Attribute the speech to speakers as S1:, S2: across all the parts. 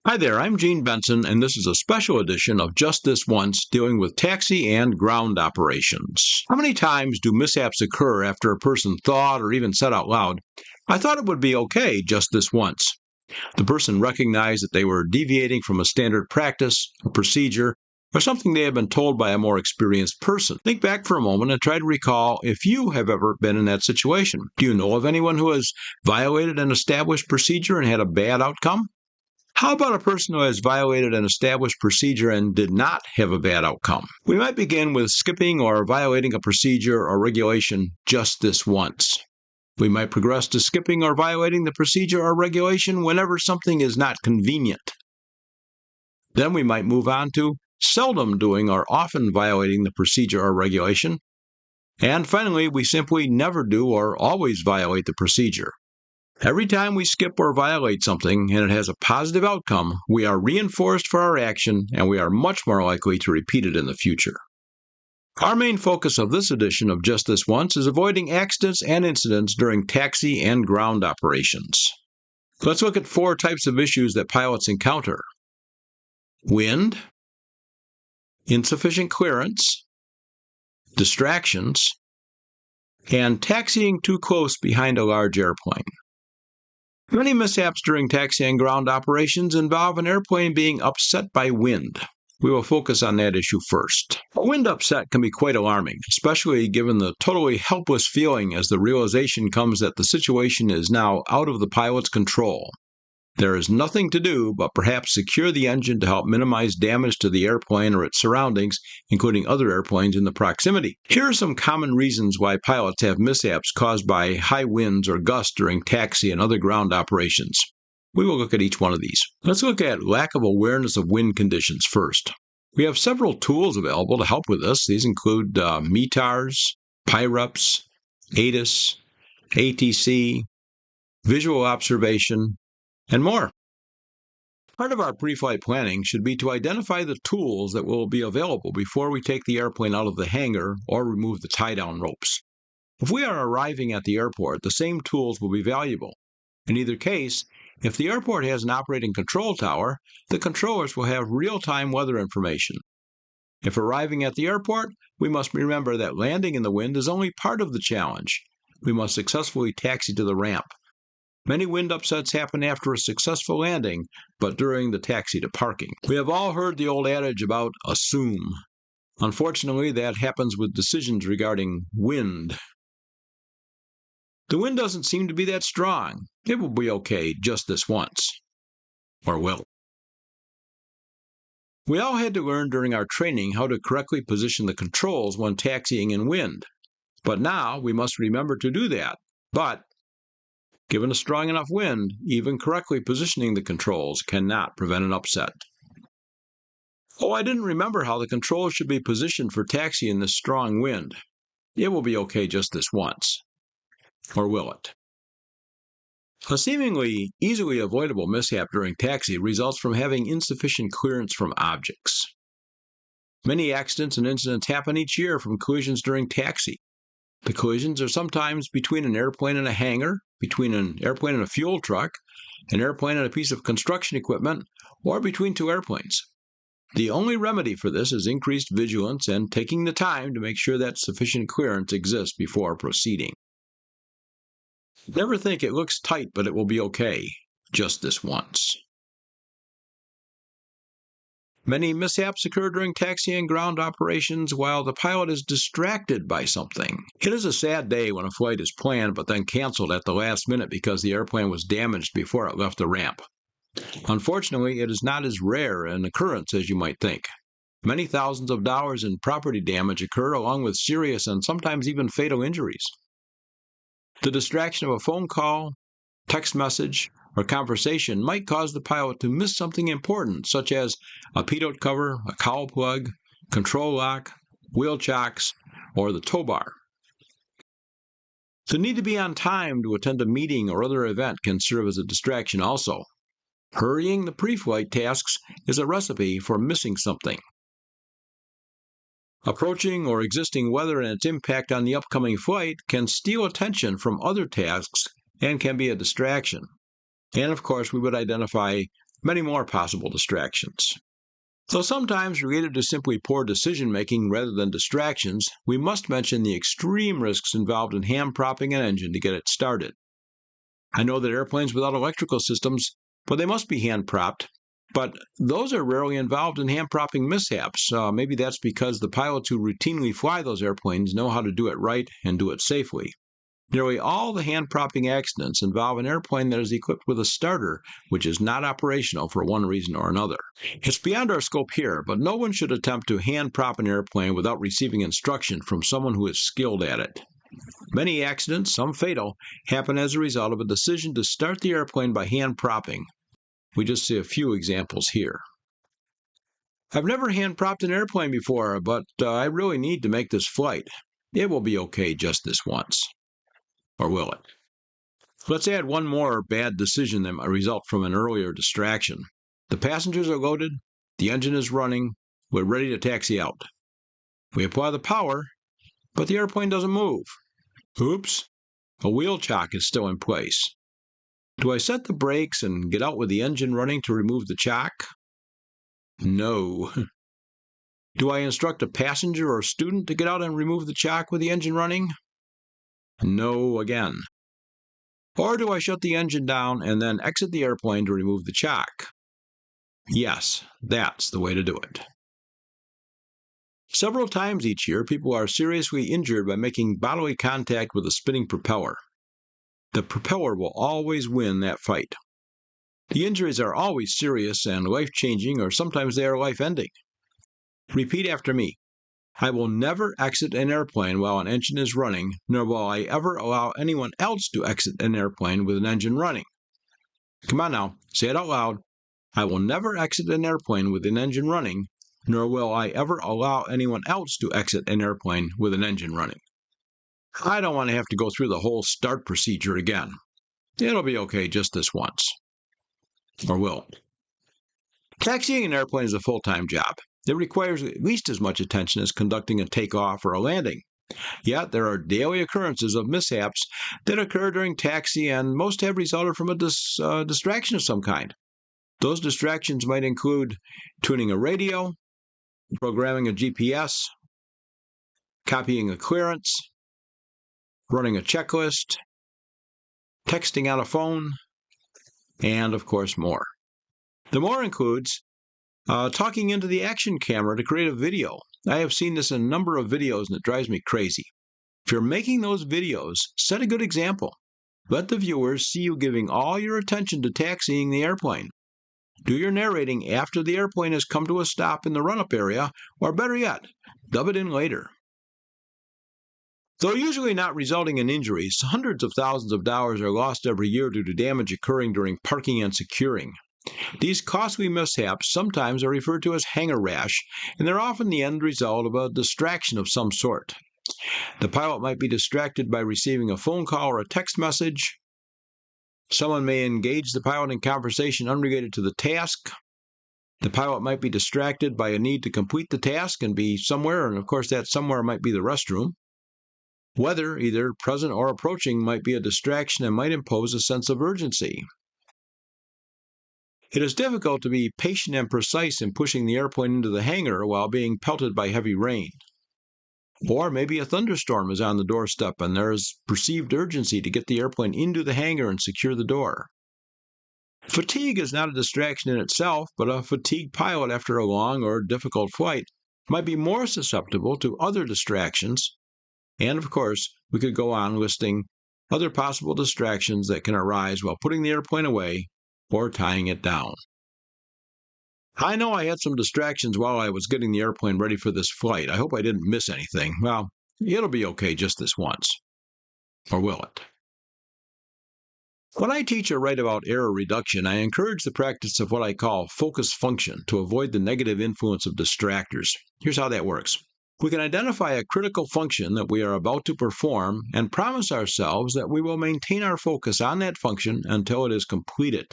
S1: Hi there, I'm Gene Benson, and this is a special edition of Just This Once dealing with taxi and ground operations. How many times do mishaps occur after a person thought or even said out loud, "I thought it would be okay just this once"? The person recognized that they were deviating from a standard practice, a procedure, or something they had been told by a more experienced person. Think back for a moment and try to recall if you have ever been in that situation. Do you know of anyone who has violated an established procedure and had a bad outcome? How about a person who has violated an established procedure and did not have a bad outcome? We might begin with skipping or violating a procedure or regulation just this once. We might progress to skipping or violating the procedure or regulation whenever something is not convenient. Then we might move on to seldom doing or often violating the procedure or regulation. And finally, we simply never do or always violate the procedure. Every time we skip or violate something and it has a positive outcome, we are reinforced for our action and we are much more likely to repeat it in the future. Our main focus of this edition of Just This Once is avoiding accidents and incidents during taxi and ground operations. Let's look at 4 types of issues that pilots encounter: wind, insufficient clearance, distractions, and taxiing too close behind a large airplane. Many mishaps during taxi and ground operations involve an airplane being upset by wind. We will focus on that issue first. A wind upset can be quite alarming, especially given the totally helpless feeling as the realization comes that the situation is now out of the pilot's control. There is nothing to do but perhaps secure the engine to help minimize damage to the airplane or its surroundings, including other airplanes in the proximity. Here are some common reasons why pilots have mishaps caused by high winds or gusts during taxi and other ground operations. We will look at each one of these. Let's look at lack of awareness of wind conditions first. We have several tools available to help with this. These include METARs, PIREPs, ATIS, ATC, visual observation, and more. Part of our pre-flight planning should be to identify the tools that will be available before we take the airplane out of the hangar or remove the tie-down ropes. If we are arriving at the airport, the same tools will be valuable. In either case, if the airport has an operating control tower, the controllers will have real-time weather information. If arriving at the airport, we must remember that landing in the wind is only part of the challenge. We must successfully taxi to the ramp. Many wind upsets happen after a successful landing, but during the taxi to parking. We have all heard the old adage about assume. Unfortunately, that happens with decisions regarding wind. The wind doesn't seem to be that strong. It will be okay just this once. Or will. We all had to learn during our training how to correctly position the controls when taxiing in wind. But now we must remember to do that. But given a strong enough wind, even correctly positioning the controls cannot prevent an upset. Oh, I didn't remember how the controls should be positioned for taxi in this strong wind. It will be okay just this once. Or will it? A seemingly easily avoidable mishap during taxi results from having insufficient clearance from objects. Many accidents and incidents happen each year from collisions during taxi. The collisions are sometimes between an airplane and a hangar, between an airplane and a fuel truck, an airplane and a piece of construction equipment, or between 2 airplanes. The only remedy for this is increased vigilance and taking the time to make sure that sufficient clearance exists before proceeding. Never think it looks tight, but it will be okay, just this once. Many mishaps occur during taxi and ground operations while the pilot is distracted by something. It is a sad day when a flight is planned but then canceled at the last minute because the airplane was damaged before it left the ramp. Unfortunately, it is not as rare an occurrence as you might think. Many thousands of dollars in property damage occur along with serious and sometimes even fatal injuries. The distraction of a phone call, text message, or conversation might cause the pilot to miss something important, such as a pitot cover, a cowl plug, control lock, wheel chocks, or the tow bar. The need to be on time to attend a meeting or other event can serve as a distraction also. Hurrying the pre-flight tasks is a recipe for missing something. Approaching or existing weather and its impact on the upcoming flight can steal attention from other tasks and can be a distraction. And of course, we would identify many more possible distractions. Though sometimes related to simply poor decision-making rather than distractions, we must mention the extreme risks involved in hand-propping an engine to get it started. I know that airplanes without electrical systems, well, they must be hand-propped, but those are rarely involved in hand-propping mishaps. Maybe that's because the pilots who routinely fly those airplanes know how to do it right and do it safely. Nearly all the hand-propping accidents involve an airplane that is equipped with a starter which is not operational for one reason or another. It's beyond our scope here, but no one should attempt to hand-prop an airplane without receiving instruction from someone who is skilled at it. Many accidents, some fatal, happen as a result of a decision to start the airplane by hand-propping. We just see a few examples here. I've never hand-propped an airplane before, but I really need to make this flight. It will be okay just this once. Or will it? Let's add one more bad decision that might result from an earlier distraction. The passengers are loaded, the engine is running, we're ready to taxi out. We apply the power, but the airplane doesn't move. Oops, a wheel chock is still in place. Do I set the brakes and get out with the engine running to remove the chock? No. Do I instruct a passenger or student to get out and remove the chock with the engine running? No again. Or do I shut the engine down and then exit the airplane to remove the chock? Yes, that's the way to do it. Several times each year, people are seriously injured by making bodily contact with a spinning propeller. The propeller will always win that fight. The injuries are always serious and life-changing, or sometimes they are life-ending. Repeat after me. I will never exit an airplane while an engine is running, nor will I ever allow anyone else to exit an airplane with an engine running. Come on now, say it out loud. I will never exit an airplane with an engine running, nor will I ever allow anyone else to exit an airplane with an engine running. I don't want to have to go through the whole start procedure again. It'll be okay just this once. Or will it? Taxiing an airplane is a full-time job. It requires at least as much attention as conducting a takeoff or a landing. Yet there are daily occurrences of mishaps that occur during taxi, and most have resulted from a distraction of some kind. Those distractions might include tuning a radio, programming a GPS, copying a clearance, running a checklist, texting on a phone, and of course more. The more includes talking into the action camera to create a video. I have seen this in a number of videos and it drives me crazy. If you're making those videos, set a good example. Let the viewers see you giving all your attention to taxiing the airplane. Do your narrating after the airplane has come to a stop in the run-up area, or better yet, dub it in later. Though usually not resulting in injuries, hundreds of thousands of dollars are lost every year due to damage occurring during parking and securing. These costly mishaps sometimes are referred to as hangar rash, and they're often the end result of a distraction of some sort. The pilot might be distracted by receiving a phone call or a text message. Someone may engage the pilot in conversation unrelated to the task. The pilot might be distracted by a need to complete the task and be somewhere, and of course that somewhere might be the restroom. Weather, either present or approaching, might be a distraction and might impose a sense of urgency. It is difficult to be patient and precise in pushing the airplane into the hangar while being pelted by heavy rain. Or maybe a thunderstorm is on the doorstep and there is perceived urgency to get the airplane into the hangar and secure the door. Fatigue is not a distraction in itself, but a fatigued pilot after a long or difficult flight might be more susceptible to other distractions. And of course, we could go on listing other possible distractions that can arise while putting the airplane away or tying it down. I know I had some distractions while I was getting the airplane ready for this flight. I hope I didn't miss anything. Well, it'll be okay just this once. Or will it? When I teach or write about error reduction, I encourage the practice of what I call focus function to avoid the negative influence of distractors. Here's how that works. We can identify a critical function that we are about to perform and promise ourselves that we will maintain our focus on that function until it is completed.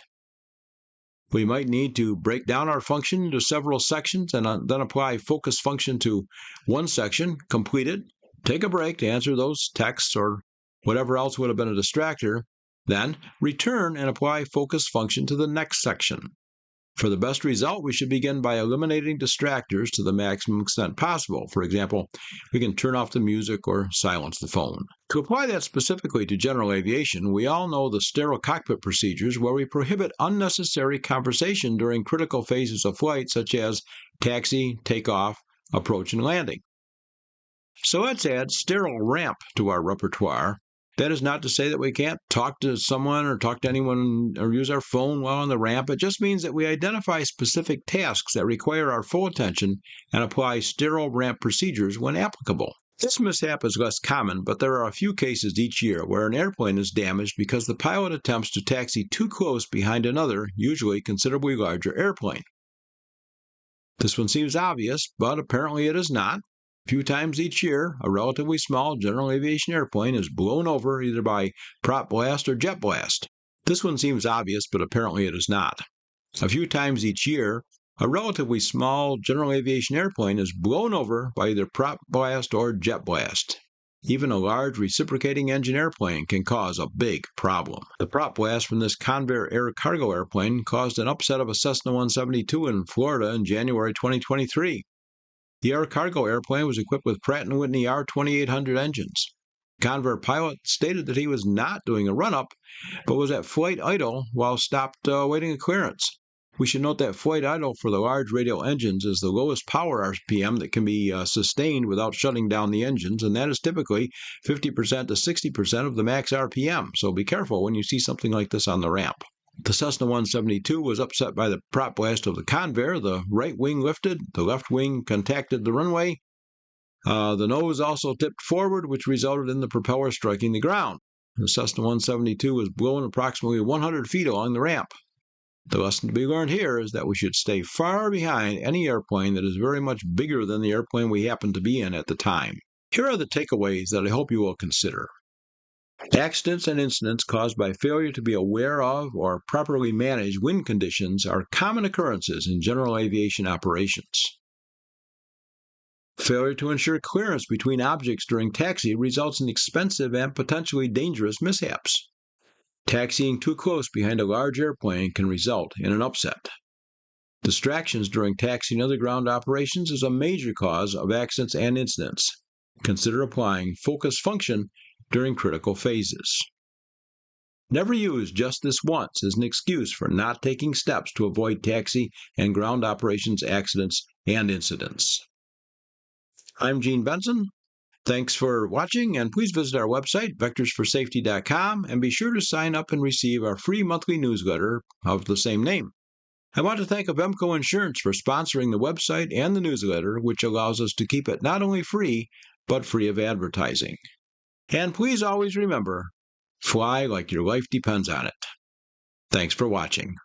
S1: We might need to break down our function into several sections and then apply focus function to one section, complete it, take a break to answer those texts or whatever else would have been a distractor, then return and apply focus function to the next section. For the best result, we should begin by eliminating distractors to the maximum extent possible. For example, we can turn off the music or silence the phone. To apply that specifically to general aviation, we all know the sterile cockpit procedures where we prohibit unnecessary conversation during critical phases of flight, such as taxi, takeoff, approach, and landing. So let's add sterile ramp to our repertoire. That is not to say that we can't talk to someone or talk to anyone or use our phone while on the ramp. It just means that we identify specific tasks that require our full attention and apply sterile ramp procedures when applicable. This mishap is less common, but there are a few cases each year where an airplane is damaged because the pilot attempts to taxi too close behind another, usually considerably larger airplane. This one seems obvious, but apparently it is not. A few times each year, a relatively small general aviation airplane is blown over either by prop blast or jet blast. This one seems obvious, but apparently it is not. A few times each year, a relatively small general aviation airplane is blown over by either prop blast or jet blast. Even a large reciprocating engine airplane can cause a big problem. The prop blast from this Convair air cargo airplane caused an upset of a Cessna 172 in Florida in January 2023. The air cargo airplane was equipped with Pratt & Whitney R2800 engines. The Convair pilot stated that he was not doing a run-up, but was at flight idle while stopped waiting a clearance. We should note that flight idle for the large radial engines is the lowest power RPM that can be sustained without shutting down the engines, and that is typically 50% to 60% of the max RPM, so be careful when you see something like this on the ramp. The Cessna 172 was upset by the prop blast of the Convair. The right wing lifted, the left wing contacted the runway. The nose also tipped forward, which resulted in the propeller striking the ground. The Cessna 172 was blown approximately 100 feet along the ramp. The lesson to be learned here is that we should stay far behind any airplane that is very much bigger than the airplane we happen to be in at the time. Here are the takeaways that I hope you will consider. Accidents and incidents caused by failure to be aware of or properly manage wind conditions are common occurrences in general aviation operations. Failure to ensure clearance between objects during taxi results in expensive and potentially dangerous mishaps. Taxiing too close behind a large airplane can result in an upset. Distractions during taxi and other ground operations is a major cause of accidents and incidents. Consider applying focus function during critical phases. Never use just this once as an excuse for not taking steps to avoid taxi and ground operations accidents and incidents. I'm Gene Benson. Thanks for watching, and please visit our website, vectorsforsafety.com, and be sure to sign up and receive our free monthly newsletter of the same name. I want to thank Avemco Insurance for sponsoring the website and the newsletter, which allows us to keep it not only free, but free of advertising. And please always remember, fly like your life depends on it. Thanks for watching.